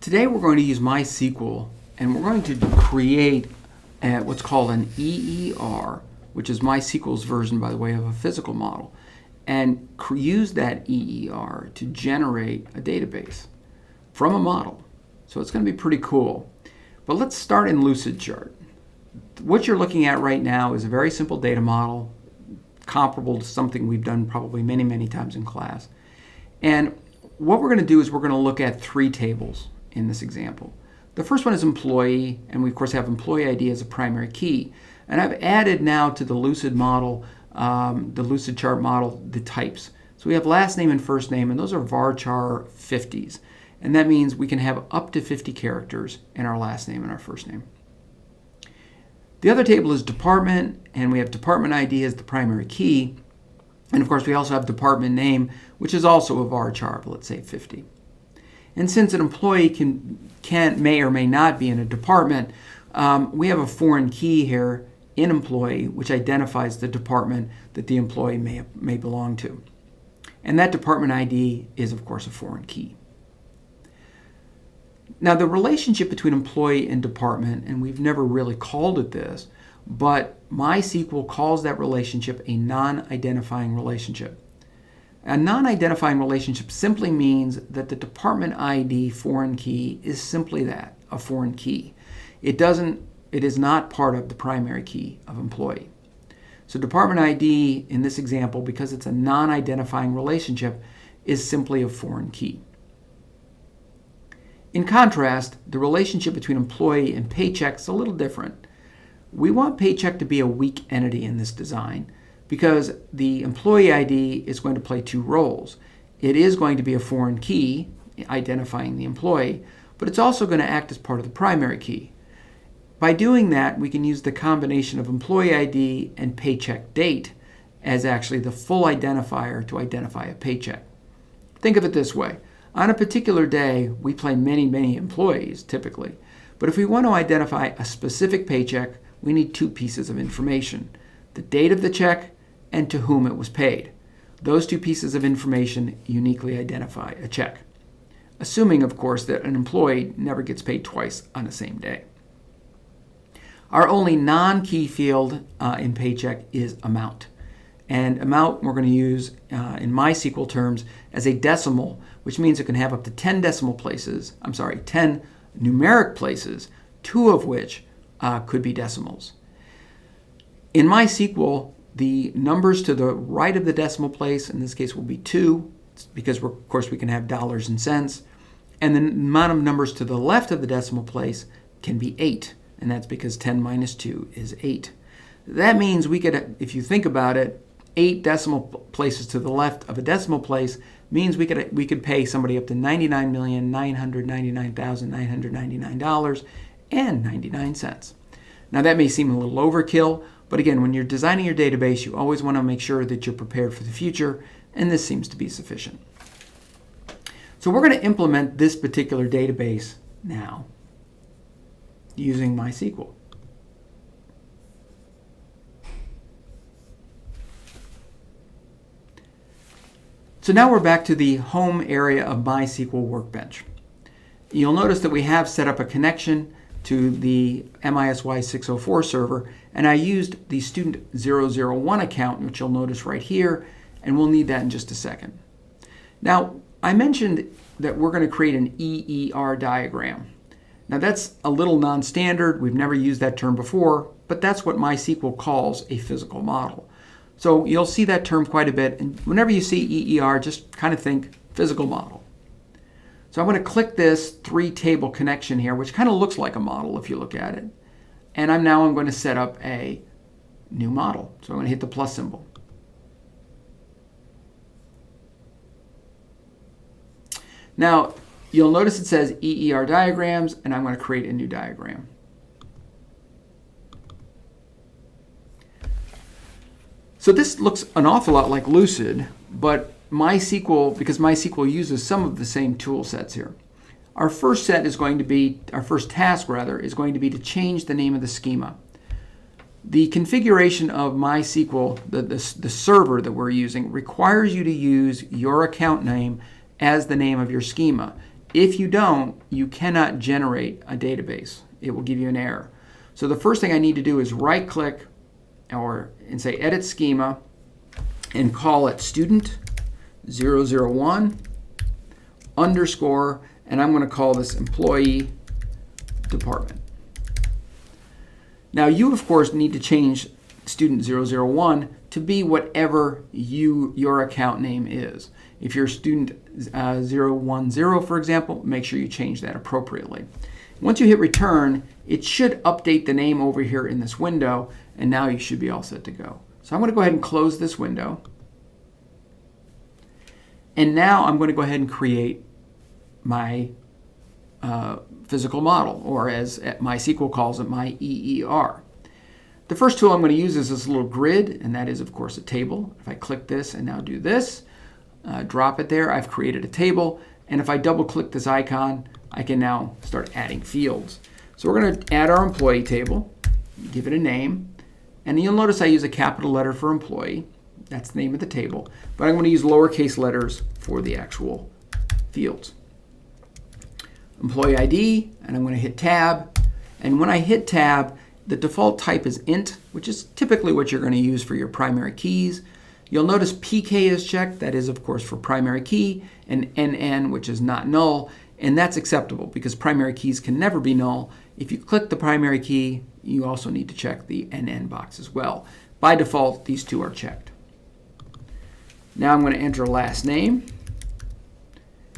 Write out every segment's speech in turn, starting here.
Today we're going to use MySQL and we're going to create what's called an EER, which is MySQL's version, by the way, of a physical model, and use that EER to generate a database from a model. So it's going to be pretty cool. But let's start in Lucidchart. What you're looking at right now is a very simple data model, comparable to something we've done probably many, many times in class. And what we're going to do is we're going to look at three tables in this example. The first one is employee, and we of course have employee ID as a primary key. And I've added now to the Lucid model, the Lucidchart model, the types. So we have last name and first name, and those are varchar 50s. And that means we can have up to 50 characters in our last name and our first name. The other table is department, and we have department ID as the primary key. And of course we also have department name, which is also a varchar, let's say 50. And since an employee may or may not be in a department, we have a foreign key here in employee, which identifies the department that the employee may belong to. And that department ID is, of course, a foreign key. Now, the relationship between employee and department, and we've never really called it this, but MySQL calls that relationship a non-identifying relationship. A non-identifying relationship simply means that the department ID foreign key is simply that, a foreign key. It is not part of the primary key of employee. So department ID in this example, because it's a non-identifying relationship, is simply a foreign key. In contrast, the relationship between employee and paycheck is a little different. We want paycheck to be a weak entity in this design because the employee ID is going to play two roles. It is going to be a foreign key identifying the employee, but it's also going to act as part of the primary key. By doing that, we can use the combination of employee ID and paycheck date as actually the full identifier to identify a paycheck. Think of it this way. On a particular day, we play many employees typically, but if we want to identify a specific paycheck, we need two pieces of information: the date of the check and to whom it was paid. Those two pieces of information uniquely identify a check, assuming, of course, that an employee never gets paid twice on the same day. Our only non-key field in paycheck is amount. And amount we're going to use in MySQL terms as a decimal, which means it can have up to 10 10 numeric places, two of which could be decimals. In MySQL, the numbers to the right of the decimal place, in this case, will be 2, because of course we can have dollars and cents. And the amount of numbers to the left of the decimal place can be 8, and that's because 10 minus 2 is 8. That means we could, if you think about it, 8 decimal places to the left of a decimal place means we could pay somebody up to $99,999,999.99. Now that may seem a little overkill, but again, when you're designing your database, you always want to make sure that you're prepared for the future, and this seems to be sufficient. So we're going to implement this particular database now using MySQL. So now we're back to the home area of MySQL Workbench. You'll notice that we have set up a connection to the MySQL 604 server, and I used the student 001 account, which you'll notice right here, and we'll need that in just a second. Now, I mentioned that we're going to create an EER diagram. Now that's a little non-standard. We've never used that term before, but that's what MySQL calls a physical model. So you'll see that term quite a bit, and whenever you see EER, just kind of think physical model. So I'm going to click this 3-table connection here, which kind of looks like a model if you look at it. And I'm going to set up a new model. So I'm going to hit the plus symbol. Now, you'll notice it says EER diagrams, and I'm going to create a new diagram. So this looks an awful lot like Lucid, but MySQL, because MySQL uses some of the same tool sets here. Our first task is going to be to change the name of the schema. The configuration of MySQL, the server that we're using, requires you to use your account name as the name of your schema. If you don't, you cannot generate a database. It will give you an error. So the first thing I need to do is right-click and say Edit Schema and call it Student 001 underscore, and I'm going to call this Employee Department. Now you, of course, need to change Student 001 to be whatever your account name is. If you're Student 010, for example, make sure you change that appropriately. Once you hit Return, it should update the name over here in this window, and now you should be all set to go. So I'm going to go ahead and close this window. And now I'm going to go ahead and create my physical model, or as MySQL calls it, my EER. The first tool I'm going to use is this little grid, and that is, of course, a table. If I click this and now do this, drop it there, I've created a table. And if I double-click this icon, I can now start adding fields. So we're going to add our employee table, give it a name, and you'll notice I use a capital letter for employee. That's the name of the table. But I'm going to use lowercase letters for the actual fields. Employee ID, and I'm going to hit Tab. And when I hit Tab, the default type is int, which is typically what you're going to use for your primary keys. You'll notice PK is checked. That is, of course, for primary key, and NN, which is not null. And that's acceptable because primary keys can never be null. If you click the primary key, you also need to check the NN box as well. By default, these two are checked. Now I'm going to enter last name.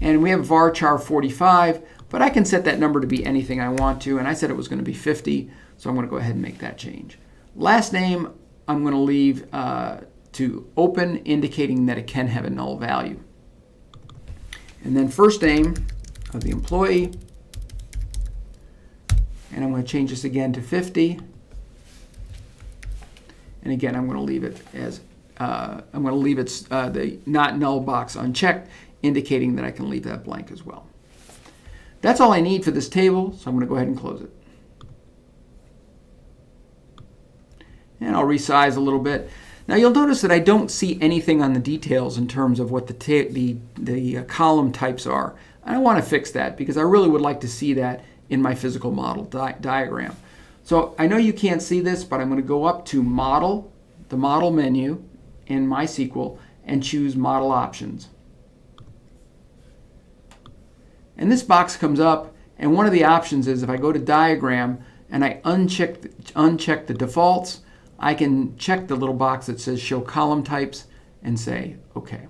And we have varchar 45, but I can set that number to be anything I want to, and I said it was going to be 50, so I'm going to go ahead and make that change. Last name, I'm going to leave to open, indicating that it can have a null value. And then first name of the employee, and I'm going to change this again to 50. And again, I'm going to leave it as the not null box unchecked, indicating that I can leave that blank as well. That's all I need for this table, so I'm going to go ahead and close it. And I'll resize a little bit. Now you'll notice that I don't see anything on the details in terms of what the column types are. I want to fix that because I really would like to see that in my physical model diagram. So I know you can't see this, but I'm going to go up to Model, the Model menu in MySQL, and choose Model Options. And this box comes up, and one of the options is if I go to Diagram and I uncheck the defaults, I can check the little box that says Show Column Types and say OK.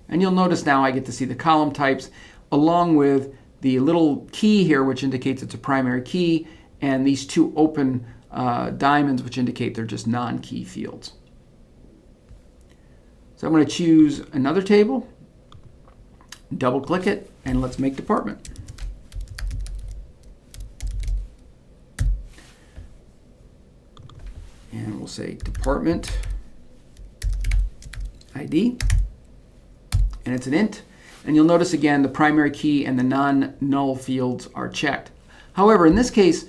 And you'll notice now I get to see the column types along with the little key here, which indicates it's a primary key, and these two open diamonds, which indicate they're just non-key fields. So I'm going to choose another table, double click it, and let's make department. And we'll say department ID, and it's an int. And you'll notice again the primary key and the non-null fields are checked. However, in this case,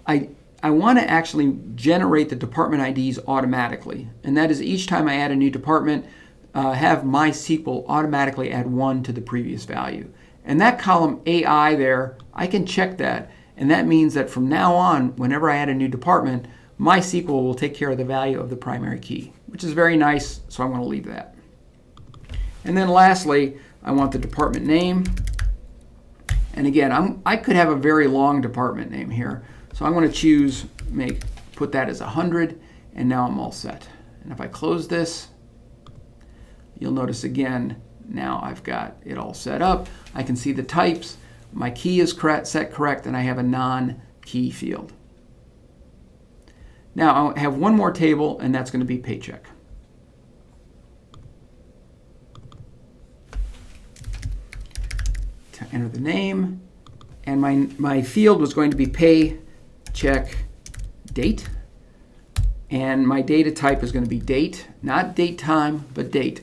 I want to actually generate the department IDs automatically. And that is each time I add a new department, have MySQL automatically add 1 to the previous value. And that column AI there, I can check that. And that means that from now on, whenever I add a new department, MySQL will take care of the value of the primary key, which is very nice, so I'm going to leave that. And then lastly, I want the department name. And again, I could have a very long department name here. So I'm going to put that as 100, and now I'm all set. And if I close this, you'll notice again, now I've got it all set up. I can see the types. My key is set correct, and I have a non-key field. Now I have one more table, and that's going to be paycheck. To enter the name, and my field was going to be paycheck date, and my data type is going to be date, not date time, but date.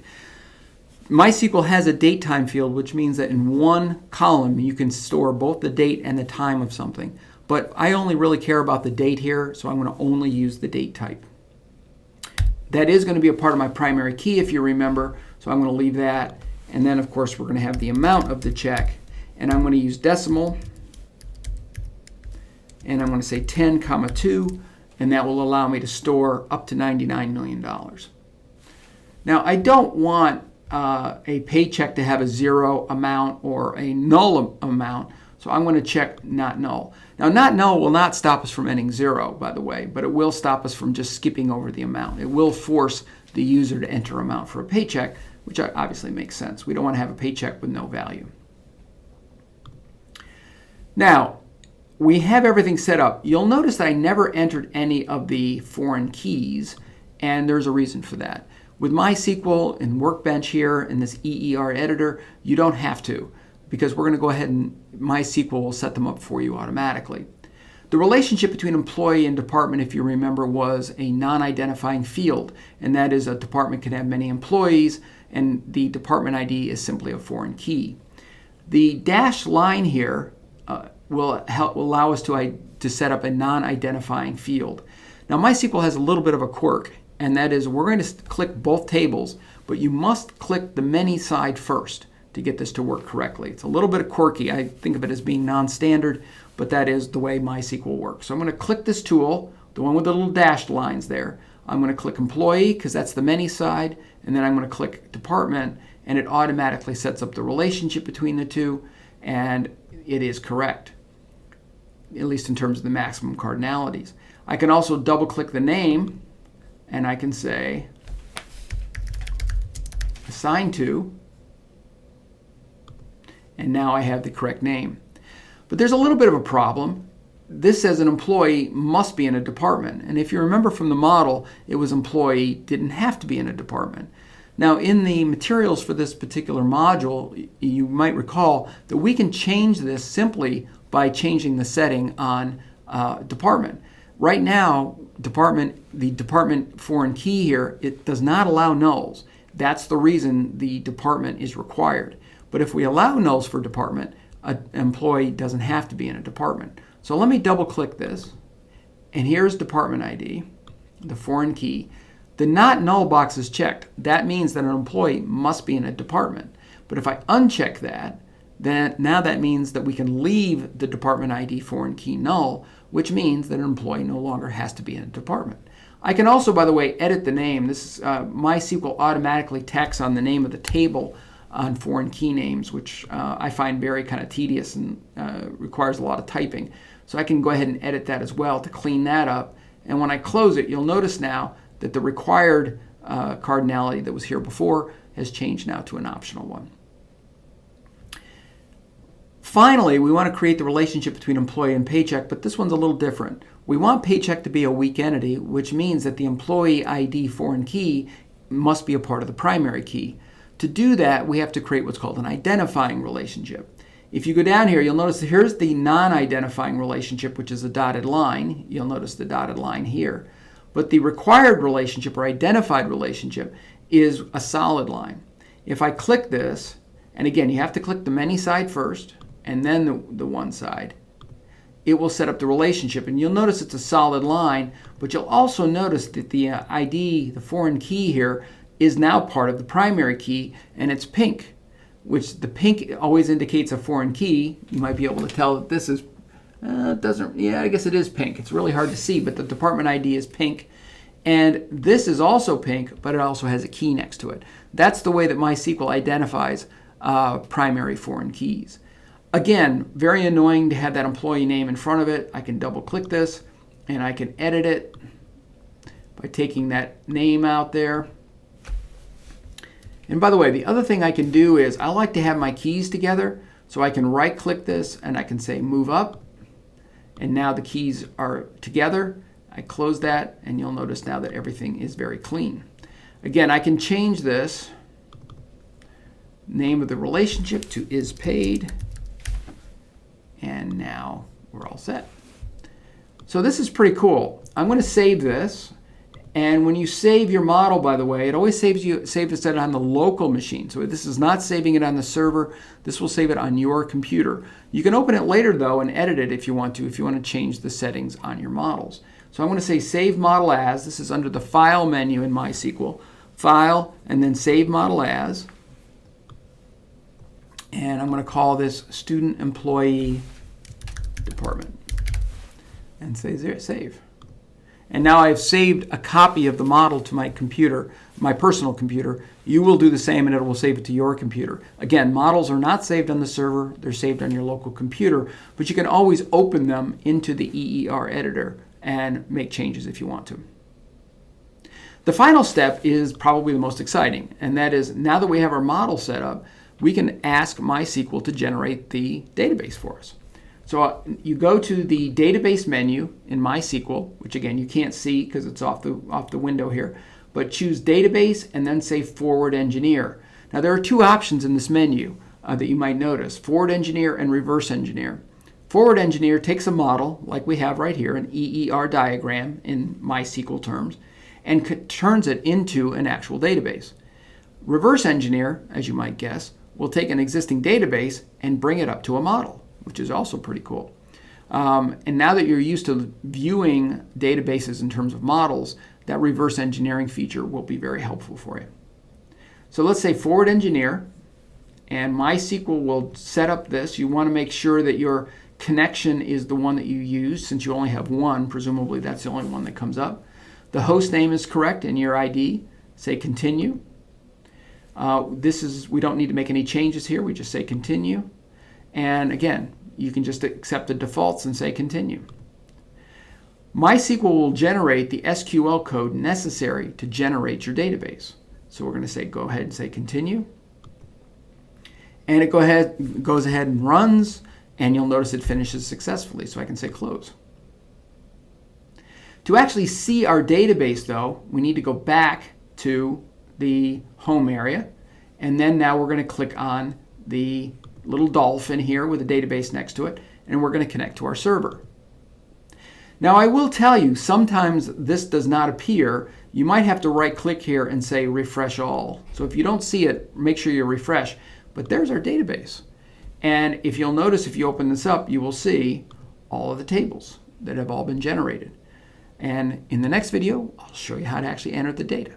MySQL has a date time field, which means that in one column you can store both the date and the time of something. But I only really care about the date here, so I'm going to only use the date type. That is going to be a part of my primary key, if you remember, so I'm going to leave that. And then, of course, we're going to have the amount of the check. and I'm going to use decimal, and I'm going to say 10, 2, and that will allow me to store up to $99 million. Now, I don't want a paycheck to have a 0 amount or a null amount, so I'm going to check not null. Now, not null will not stop us from ending 0, by the way, but it will stop us from just skipping over the amount. It will force the user to enter amount for a paycheck, which obviously makes sense. We don't want to have a paycheck with no value. Now, we have everything set up. You'll notice that I never entered any of the foreign keys, and there's a reason for that. With MySQL and Workbench here in this EER editor, you don't have to, because we're going to go ahead and MySQL will set them up for you automatically. The relationship between employee and department, if you remember, was a non-identifying field, and that is a department can have many employees, and the department ID is simply a foreign key. The dashed line here will allow us to set up a non-identifying field. Now, MySQL has a little bit of a quirk, and that is we're going to click both tables, but you must click the many side first to get this to work correctly. It's a little bit quirky. I think of it as being non-standard, but that is the way MySQL works. So I'm going to click this tool, the one with the little dashed lines there. I'm going to click employee because that's the many side, and then I'm going to click department, and it automatically sets up the relationship between the two, and it is correct, at least in terms of the maximum cardinalities. I can also double click the name, and I can say assign to, and now I have the correct name. But there's a little bit of a problem. This says an employee must be in a department, and if you remember from the model, it was employee didn't have to be in a department. Now, in the materials for this particular module, you might recall that we can change this simply by changing the setting on department. Right now, the department foreign key here, it does not allow nulls. That's the reason the department is required. But if we allow nulls for department, an employee doesn't have to be in a department. So let me double click this, and here's department ID, the foreign key. The not null box is checked. That means that an employee must be in a department. But if I uncheck that, then now that means that we can leave the department ID foreign key null, which means that an employee no longer has to be in a department. I can also, by the way, edit the name. This is MySQL automatically tacks on the name of the table on foreign key names, which I find very kind of tedious and requires a lot of typing. So I can go ahead and edit that as well to clean that up. And when I close it, you'll notice now that the required cardinality that was here before has changed now to an optional one. Finally, we want to create the relationship between employee and paycheck, but this one's a little different. We want paycheck to be a weak entity, which means that the employee ID foreign key must be a part of the primary key. To do that, we have to create what's called an identifying relationship. If you go down here, you'll notice that here's the non-identifying relationship, which is a dotted line. You'll notice the dotted line here. But the required relationship or identified relationship is a solid line. If I click this, and again, you have to click the many side first, and then the one side, it will set up the relationship. And you'll notice it's a solid line, but you'll also notice that the ID, the foreign key here, is now part of the primary key, and it's pink, which the pink always indicates a foreign key. You might be able to tell that this is, I guess it is pink. It's really hard to see, but the department ID is pink. And this is also pink, but it also has a key next to it. That's the way that MySQL identifies primary foreign keys. Again, very annoying to have that employee name in front of it. I can double click this and I can edit it by taking that name out there. And by the way, the other thing I can do is I like to have my keys together, so I can right click this and I can say move up, and now the keys are together. I close that and you'll notice now that everything is very clean. Again, I can change this name of the relationship to is paid, and now we're all set. So this is pretty cool. I'm going to save this, and when you save your model, by the way, it always saves it on the local machine. So this is not saving it on the server. This will save it on your computer. You can open it later though and edit it if you want to change the settings on your models. So I'm going to say save model as. This is under the file menu in MySQL. File and then save model as. And I'm going to call this student employee department and say save. And now I've saved a copy of the model to my computer, my personal computer. You will do the same and it will save it to your computer. Again, models are not saved on the server, they're saved on your local computer, but you can always open them into the EER editor and make changes if you want to. The final step is probably the most exciting, and that is now that we have our model set up, we can ask MySQL to generate the database for us. So you go to the database menu in MySQL, which again you can't see because it's off the window here, but choose database and then say forward engineer. Now there are two options in this menu that you might notice, forward engineer and reverse engineer. Forward engineer takes a model like we have right here, an EER diagram in MySQL terms, and turns it into an actual database. Reverse engineer, as you might guess, will take an existing database and bring it up to a model, which is also pretty cool. And now that you're used to viewing databases in terms of models, that reverse engineering feature will be very helpful for you. So let's say forward engineer, and MySQL will set up this. You want to make sure that your connection is the one that you use. Since you only have one, presumably that's the only one that comes up. The host name is correct and your ID. Say continue. We don't need to make any changes here. We just say continue. And again, you can just accept the defaults and say continue. MySQL will generate the SQL code necessary to generate your database. So we're going to go ahead and say continue. And it goes ahead and runs, and you'll notice it finishes successfully. So I can say close. To actually see our database, though, we need to go back to the home area, and then now we're going to click on the little dolphin here with a database next to it, and we're going to connect to our server. Now I will tell you, sometimes this does not appear. You might have to right click here and say refresh all. So if you don't see it, make sure you refresh. But there's our database. And if you'll notice, if you open this up, you will see all of the tables that have all been generated. And in the next video, I'll show you how to actually enter the data.